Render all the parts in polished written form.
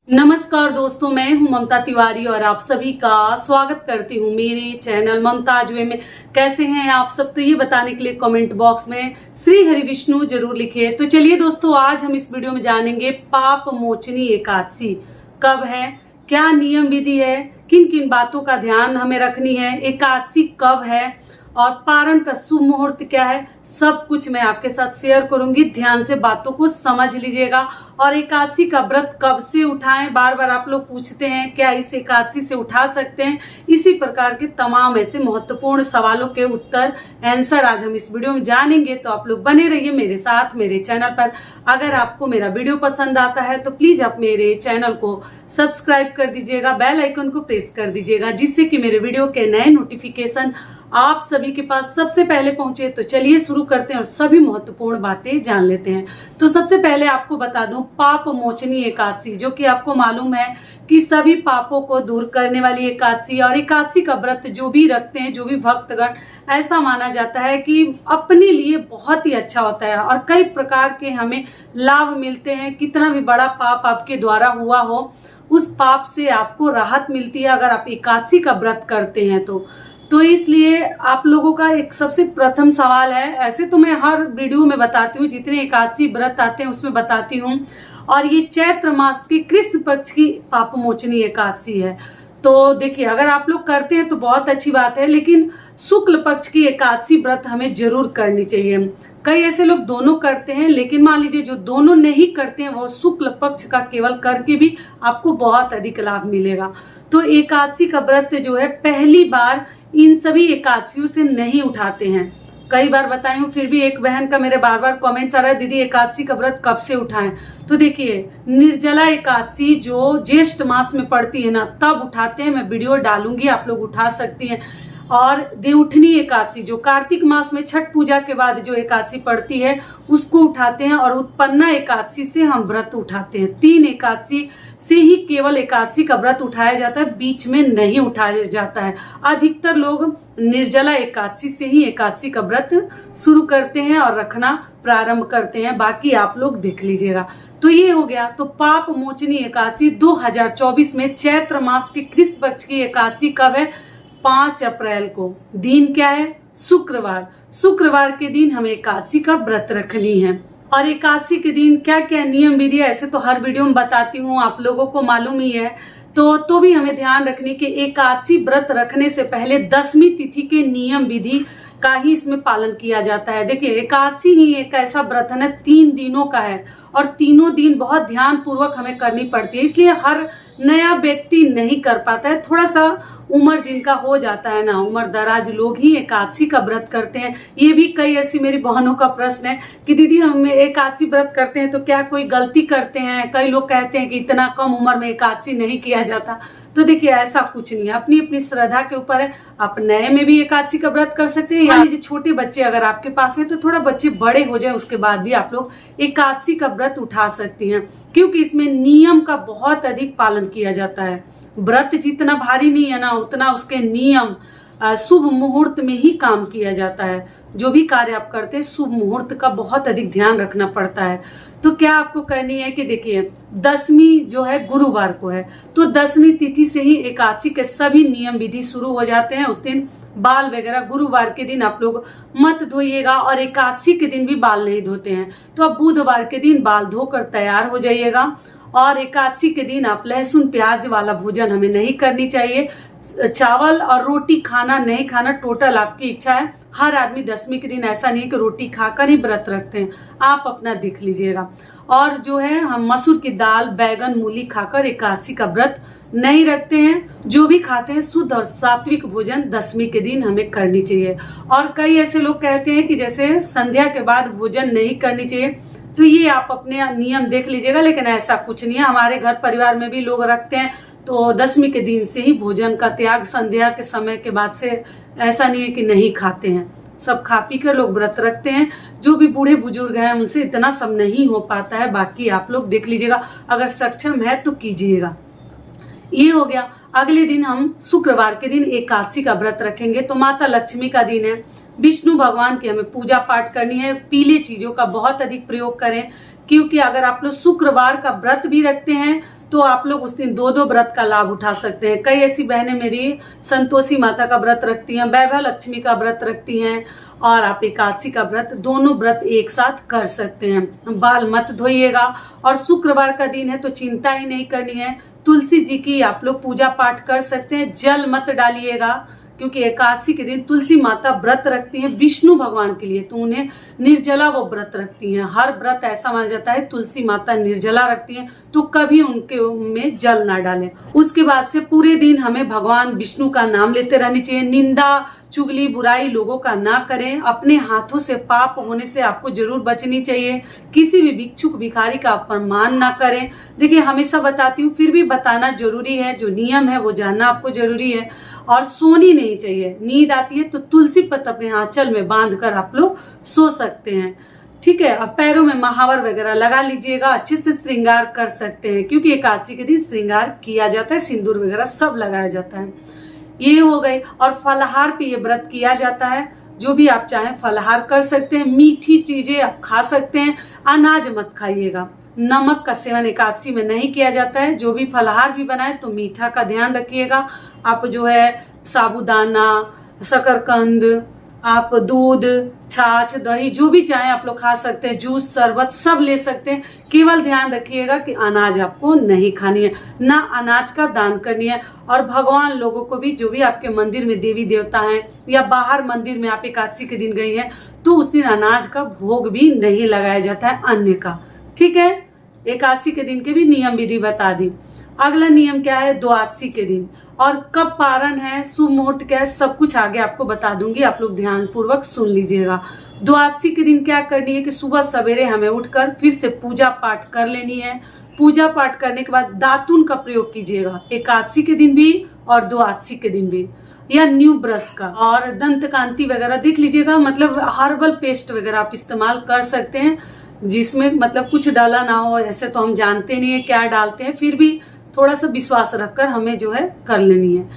नमस्कार दोस्तों, मैं हूं ममता तिवारी और आप सभी का स्वागत करती हूं मेरे चैनल ममताज वे में। कैसे हैं आप सब, तो ये बताने के लिए कमेंट बॉक्स में श्री हरि विष्णु जरूर लिखिए। तो चलिए दोस्तों, आज हम इस वीडियो में जानेंगे पाप मोचनी एकादशी कब है, क्या नियम विधि है, किन किन बातों का ध्यान हमें रखनी है, एकादशी कब है और पारण का शुभ मुहूर्त क्या है, सब कुछ मैं आपके साथ शेयर करूंगी। ध्यान से बातों को समझ लीजिएगा। और एकादशी का व्रत कब से उठाएं, बार बार आप लोग पूछते हैं क्या इस एकादशी से उठा सकते हैं। इसी प्रकार के तमाम ऐसे महत्वपूर्ण सवालों के उत्तर आंसर आज हम इस वीडियो में जानेंगे। तो आप लोग बने रहिए मेरे साथ मेरे चैनल पर। अगर आपको मेरा वीडियो पसंद आता है तो प्लीज आप मेरे चैनल को सब्सक्राइब कर दीजिएगा, बेल आइकन को प्रेस कर दीजिएगा, जिससे कि मेरे वीडियो के नए नोटिफिकेशन आप सभी के पास सबसे पहले पहुंचे। तो चलिए शुरू करते हैं और सभी महत्वपूर्ण बातें जान लेते हैं। तो सबसे पहले आपको बता दूं, पाप मोचनी एकादशी, जो कि आपको मालूम है कि सभी पापों को दूर करने वाली एकादशी। और एकादशी का व्रत जो भी रखते हैं, जो भी भक्तगण, ऐसा माना जाता है कि अपने लिए बहुत ही अच्छा होता है और कई प्रकार के हमें लाभ मिलते हैं। कितना भी बड़ा पाप आपके द्वारा हुआ हो, उस पाप से आपको राहत मिलती है अगर आप एकादशी का व्रत करते हैं तो इसलिए आप लोगों का एक सबसे प्रथम सवाल है, ऐसे तो मैं हर वीडियो में बताती हूँ, जितने एकादशी व्रत आते हैं उसमें बताती हूँ। और ये चैत्र मास की कृष्ण पक्ष की पाप मोचनी एकादशी है। तो देखिए, अगर आप लोग करते हैं तो बहुत अच्छी बात है, लेकिन शुक्ल पक्ष की एकादशी व्रत हमें जरूर करनी चाहिए। कई ऐसे लोग दोनों करते हैं, लेकिन मान लीजिए जो दोनों नहीं करते हैं वो शुक्ल पक्ष का केवल करके भी आपको बहुत अधिक लाभ मिलेगा। तो एकादशी का व्रत जो है पहली बार इन सभी एकादशियों से नहीं उठाते हैं। कई बार बताई हूँ, फिर भी एक बहन का मेरे बार बार कमेंट्स आ रहा है, दीदी एकादशी का व्रत कब से उठाएं। तो देखिए, निर्जला एकादशी जो ज्येष्ठ मास में पड़ती है ना, तब उठाते हैं। मैं वीडियो डालूंगी, आप लोग उठा सकती हैं। और देवउठनी एकादशी जो कार्तिक मास में छठ पूजा के बाद जो एकादशी पड़ती है, उसको उठाते हैं। और उत्पन्ना एकादशी से हम व्रत उठाते हैं। 3 एकादशी से ही केवल एकादशी का व्रत उठाया जाता है, बीच में नहीं उठाया जाता है। अधिकतर लोग निर्जला एकादशी से ही एकादशी का व्रत शुरू करते हैं और रखना प्रारंभ करते हैं। बाकी आप लोग देख लीजिएगा। तो ये हो गया। तो पाप मोचनी एकादशी 2024 में चैत्र मास के कृष्ण पक्ष की एकादशी कब है? 5 अप्रैल को। दिन क्या है? शुक्रवार। शुक्रवार के दिन हमें एकादशी का व्रत रखनी है। और एकादशी के दिन क्या क्या नियम विधि है, ऐसे तो हर वीडियो में बताती हूँ, आप लोगों को मालूम ही है। तो भी हमें ध्यान रखने के एकादशी व्रत रखने से पहले 10वीं तिथि के नियम विधि का ही इसमें पालन किया जाता है। देखिए, एकादशी ही एक ऐसा व्रत है ना, 3 दिनों का है और तीनों दिन बहुत ध्यान पूर्वक हमें करनी पड़ती है। इसलिए हर नया व्यक्ति नहीं कर पाता है। थोड़ा सा उम्र जिनका हो जाता है ना, उम्र दराज लोग ही एकादशी का व्रत करते हैं। ये भी कई ऐसी मेरी बहनों का प्रश्न है कि दीदी हम एकादशी व्रत करते हैं तो क्या कोई गलती करते हैं। कई लोग कहते हैं कि इतना कम उम्र में एकादशी नहीं किया जाता। तो देखिए, ऐसा कुछ नहीं है, अपनी अपनी श्रद्धा के ऊपर है। आप नए में भी एकादशी का व्रत कर सकते हैं। या छोटे बच्चे अगर आपके पास है तो थोड़ा बच्चे बड़े हो जाए उसके बाद भी आप लोग एकादशी का व्रत उठा सकती हैं, क्योंकि इसमें नियम का बहुत अधिक पालन किया जाता है। व्रत जितना भारी नहीं है ना, उतना उसके नियम शुभ मुहूर्त में ही काम किया जाता है। जो भी कार्य आप करते हैं, शुभ मुहूर्त का बहुत अधिक ध्यान रखना पड़ता है। तो क्या आपको करनी है कि देखिए, 10वीं जो है गुरुवार को है, तो 10वीं तिथि से ही एकादशी के सभी नियम विधि शुरू हो जाते हैं। उस दिन बाल वगैरह गुरुवार के दिन आप लोग मत धोइएगा, और एकादशी के दिन भी बाल नहीं धोते हैं तो आप बुधवार के दिन बाल धोकर तैयार हो जाइएगा। और एकादशी के दिन आप लहसुन प्याज वाला भोजन हमें नहीं करनी चाहिए। चावल और रोटी खाना नहीं खाना, टोटल आपकी इच्छा है। हर आदमी 10वीं के दिन ऐसा नहीं कि रोटी खाकर ही व्रत रखते हैं, आप अपना देख लीजिएगा। और जो है, हम मसूर की दाल, बैगन, मूली खाकर एकादशी का व्रत नहीं रखते हैं। जो भी खाते हैं शुद्ध और सात्विक भोजन 10वीं के दिन हमें करनी चाहिए। और कई ऐसे लोग कहते हैं कि जैसे संध्या के बाद भोजन नहीं करनी चाहिए, तो ये आप अपने नियम देख लीजिएगा, लेकिन ऐसा कुछ नहीं है। हमारे घर परिवार में भी लोग रखते हैं, तो 10वीं के दिन से ही भोजन का त्याग संध्या के समय के बाद से ऐसा नहीं है कि नहीं खाते हैं। सब खा पी कर लोग व्रत रखते हैं। जो भी बूढ़े बुजुर्ग हैं उनसे इतना सब नहीं हो पाता है। बाकी आप लोग देख लीजिएगा, अगर सक्षम है तो कीजिएगा। ये हो गया। अगले दिन हम शुक्रवार के दिन एकादशी का व्रत रखेंगे। तो माता लक्ष्मी का दिन है, विष्णु भगवान की हमें पूजा पाठ करनी है। पीले चीजों का बहुत अधिक प्रयोग करें, क्योंकि अगर आप लोग शुक्रवार का व्रत भी रखते हैं तो आप लोग उस दिन 2-2 व्रत का लाभ उठा सकते हैं। कई ऐसी बहनें मेरी संतोषी माता का व्रत रखती हैं, वैभव लक्ष्मी का व्रत रखती हैं, और आप एकादशी का व्रत, दोनों व्रत एक साथ कर सकते हैं। बाल मत धोइएगा, और शुक्रवार का दिन है तो चिंता ही नहीं करनी है। तुलसी जी की आप लोग पूजा पाठ कर सकते हैं। जल मत डालिएगा, क्योंकि एकादशी के दिन तुलसी माता व्रत रखती हैं विष्णु भगवान के लिए, तो उन्हें निर्जला वो व्रत रखती हैं। हर व्रत ऐसा माना जाता है तुलसी माता निर्जला रखती हैं, तो कभी उनके में जल ना डालें। उसके बाद से पूरे दिन हमें भगवान विष्णु का नाम लेते रहनी चाहिए। निंदा चुगली बुराई लोगों का ना करें। अपने हाथों से पाप होने से आपको जरूर बचनी चाहिए। किसी भी भिक्षुक भिखारी का अपमान ना करें। देखिए, हमेशा बताती हूँ, फिर भी बताना जरूरी है। जो नियम है वो जानना आपको जरूरी है। और सोनी नहीं चाहिए। नींद आती है तो तुलसी पत्र अपने आंचल में बांध कर आप लोग सो सकते हैं। ठीक है। अब पैरों में महावर वगैरह लगा लीजिएगा। अच्छे से श्रृंगार कर सकते हैं, क्योंकि एकादशी के दिन श्रृंगार किया जाता है, सिंदूर वगैरह सब लगाया जाता है। ये हो गई। और फलाहार पे ये व्रत किया जाता है। जो भी आप चाहें फलाहार कर सकते हैं। मीठी चीजें आप खा सकते हैं। अनाज मत खाइएगा। नमक का सेवन एकादशी में नहीं किया जाता है। जो भी फलाहार भी बनाए तो मीठा का ध्यान रखिएगा। आप जो है साबूदाना, शकरकंद, आप दूध, छाछ, दही जो भी चाहे आप लोग खा सकते हैं। जूस, शरबत सब ले सकते हैं। केवल ध्यान रखिएगा कि अनाज आपको नहीं खानी है, ना अनाज का दान करनी है। और भगवान लोगों को भी, जो भी आपके मंदिर में देवी देवता हैं या बाहर मंदिर में आप एकादशी के दिन गई हैं, तो उस दिन अनाज का भोग भी नहीं लगाया जाता है, अन्न का। ठीक है। एकादशी के दिन के भी नियम विधि बता दी। अगला नियम क्या है? द्वादशी के दिन, और कब पारण है, शुभ मुहूर्त क्या है, सब कुछ आगे आपको बता दूंगी। आप लोग ध्यान पूर्वक सुन लीजिएगा। द्वादशी के दिन क्या करनी है कि सुबह सवेरे हमें उठकर फिर से पूजा पाठ कर लेनी है। पूजा पाठ करने के बाद दातुन का प्रयोग कीजिएगा, एकादशी के दिन भी और द्वादशी के दिन भी, या न्यू ब्रश का। और दंत कांति वगैरह देख लीजिएगा, मतलब हर्बल पेस्ट वगैरह आप इस्तेमाल कर सकते हैं, जिसमें मतलब कुछ डाला ना हो। ऐसे तो हम जानते नहीं है क्या डालते हैं, फिर भी थोड़ा सा विश्वास रखकर हमें जो है कर लेनी है।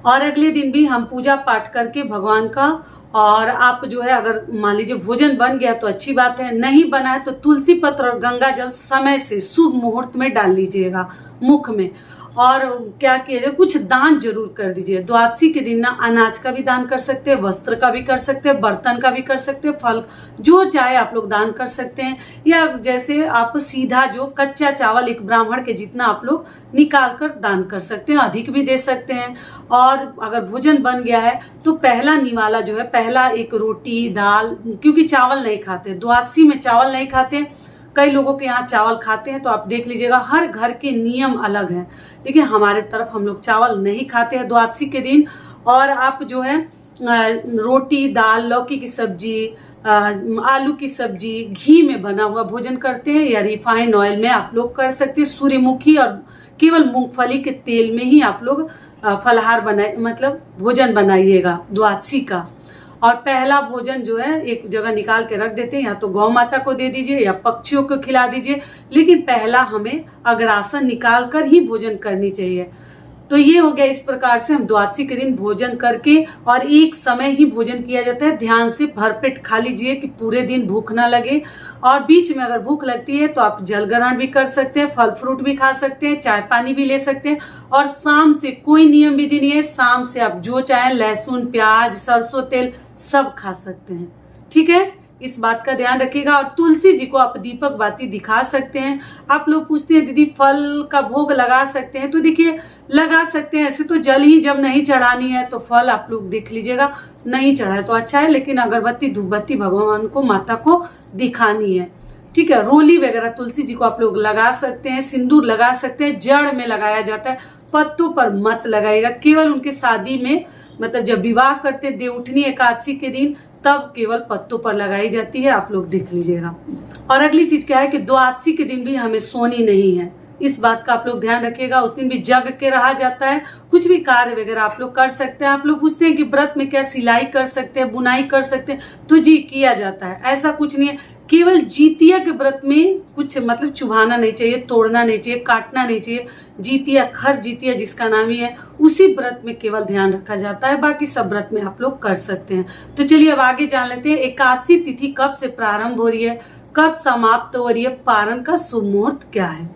और अगले दिन भी हम पूजा पाठ करके भगवान का, और आप जो है अगर मान लीजिए भोजन बन गया तो अच्छी बात है, नहीं बना है तो तुलसी पत्र और गंगा जल समय से शुभ मुहूर्त में डाल लीजिएगा मुख में। और क्या किया जाए, कुछ दान जरूर कर दीजिए। द्वादशी के दिन ना अनाज का भी दान कर सकते हैं, वस्त्र का भी कर सकते हैं, बर्तन का भी कर सकते हैं, फल जो चाहे आप लोग दान कर सकते हैं। या जैसे आप सीधा जो कच्चा चावल एक ब्राह्मण के जितना आप लोग निकाल कर दान कर सकते हैं, अधिक भी दे सकते हैं। और अगर भोजन बन गया है तो पहला निवाला जो है, पहला एक रोटी दाल, क्योंकि चावल नहीं खाते, द्वादशी में चावल नहीं खाते। कई लोगों के यहाँ चावल खाते हैं, तो आप देख लीजिएगा हर घर के नियम अलग हैं। लेकिन हमारे तरफ हम लोग चावल नहीं खाते हैं द्वादशी के दिन। और आप जो है रोटी दाल, लौकी की सब्जी, आलू की सब्जी, घी में बना हुआ भोजन करते हैं, या रिफाइंड ऑयल में आप लोग कर सकते हैं। सूर्यमुखी और केवल मूंगफली के तेल में ही आप लोग फलाहार बनाए, मतलब भोजन बनाइएगा द्वादशी का। और पहला भोजन जो है एक जगह निकाल के रख देते हैं, या तो गौ माता को दे दीजिए या पक्षियों को खिला दीजिए। लेकिन पहला हमें अग्रासन निकाल कर ही भोजन करनी चाहिए। तो ये हो गया। इस प्रकार से हम द्वादशी के दिन भोजन करके, और एक समय ही भोजन किया जाता है। ध्यान से भरपेट खा लीजिए कि पूरे दिन भूख ना लगे। और बीच में अगर भूख लगती है तो आप जल ग्रहण भी कर सकते हैं, फल फ्रूट भी खा सकते हैं, चाय पानी भी ले सकते हैं। और शाम से कोई नियम विधि नहीं है, शाम से आप जो चाहें लहसुन प्याज सरसों तेल सब खा सकते हैं। ठीक है। इस बात का ध्यान रखिएगा। और तुलसी जी को आप दीपक बाती दिखा सकते हैं। आप लोग पूछते हैं दीदी फल का भोग लगा सकते हैं, तो देखिए लगा सकते हैं। ऐसे तो जल ही जब नहीं चढ़ानी है तो फल आप लोग देख लीजिएगा, नहीं चढ़ाए तो अच्छा है, लेकिन अगरबत्ती धूप बत्ती भगवान को माता को दिखानी है। ठीक है। रोली वगैरह तुलसी जी को आप लोग लगा सकते हैं, सिंदूर लगा सकते हैं, जड़ में लगाया जाता है, पत्तों पर मत लगाइएगा। केवल उनके शादी में, मतलब जब विवाह करते देवउठनी एकादशी के दिन, तब केवल पत्तों पर लगाई जाती है। आप लोग देख लीजिएगा। और अगली चीज क्या है कि द्वादशी के दिन भी हमें सोनी नहीं है। इस बात का आप लोग ध्यान रखिएगा। उस दिन भी जग के रहा जाता है। कुछ भी कार्य वगैरह आप लोग कर सकते हैं। आप लोग पूछते हैं कि व्रत में क्या सिलाई कर सकते हैं, बुनाई कर सकते हैं, तो जी किया जाता है। ऐसा कुछ नहीं है। केवल जीतिया के व्रत में कुछ मतलब चुभाना नहीं चाहिए, तोड़ना नहीं चाहिए, काटना नहीं चाहिए। जीतिया, खर जीतिया जिसका नाम ही है, उसी व्रत में केवल ध्यान रखा जाता है। बाकी सब व्रत में आप लोग कर सकते हैं। तो चलिए अब आगे जान लेते हैं एकादशी तिथि कब से प्रारंभ हो रही है। कब समाप्त हो और ये पारण का शुभ मुहूर्त क्या है।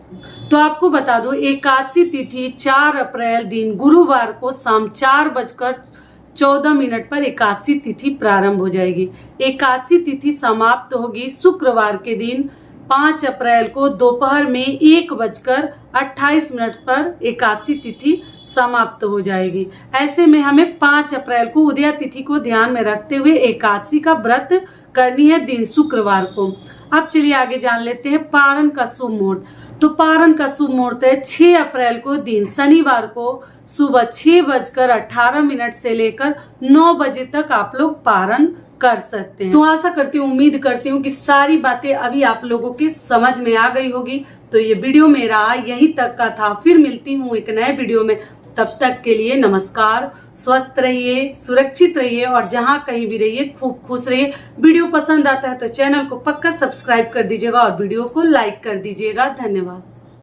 तो आपको बता दो, एकादशी तिथि 4 अप्रैल दिन गुरुवार को शाम 4:14 पर एकादशी तिथि प्रारंभ हो जाएगी। एकादशी तिथि समाप्त होगी शुक्रवार के दिन 5 अप्रैल को दोपहर में 1:28 पर एकादशी तिथि समाप्त हो जाएगी। ऐसे में हमें 5 अप्रैल को उदया तिथि को ध्यान में रखते हुए एकादशी का व्रत करनी है दिन शुक्रवार को। अब चलिए आगे जान लेते हैं पारण का शुभ मुहूर्त। तो पारण का शुभ मुहूर्त है 6 अप्रैल को दिन शनिवार को सुबह 6:18 से लेकर 9 बजे तक आप लोग पारण कर सकते हैं। तो आशा करती हूँ, उम्मीद करती हूँ कि सारी बातें अभी आप लोगों की समझ में आ गई होगी। तो ये वीडियो मेरा यहीं तक का था, फिर मिलती हूँ एक नए वीडियो में। तब तक के लिए नमस्कार, स्वस्थ रहिए, सुरक्षित रहिए और जहाँ कहीं भी रहिए खूब खुश रहिए। वीडियो पसंद आता है तो चैनल को पक्का सब्सक्राइब कर दीजिएगा और वीडियो को लाइक कर दीजिएगा। धन्यवाद।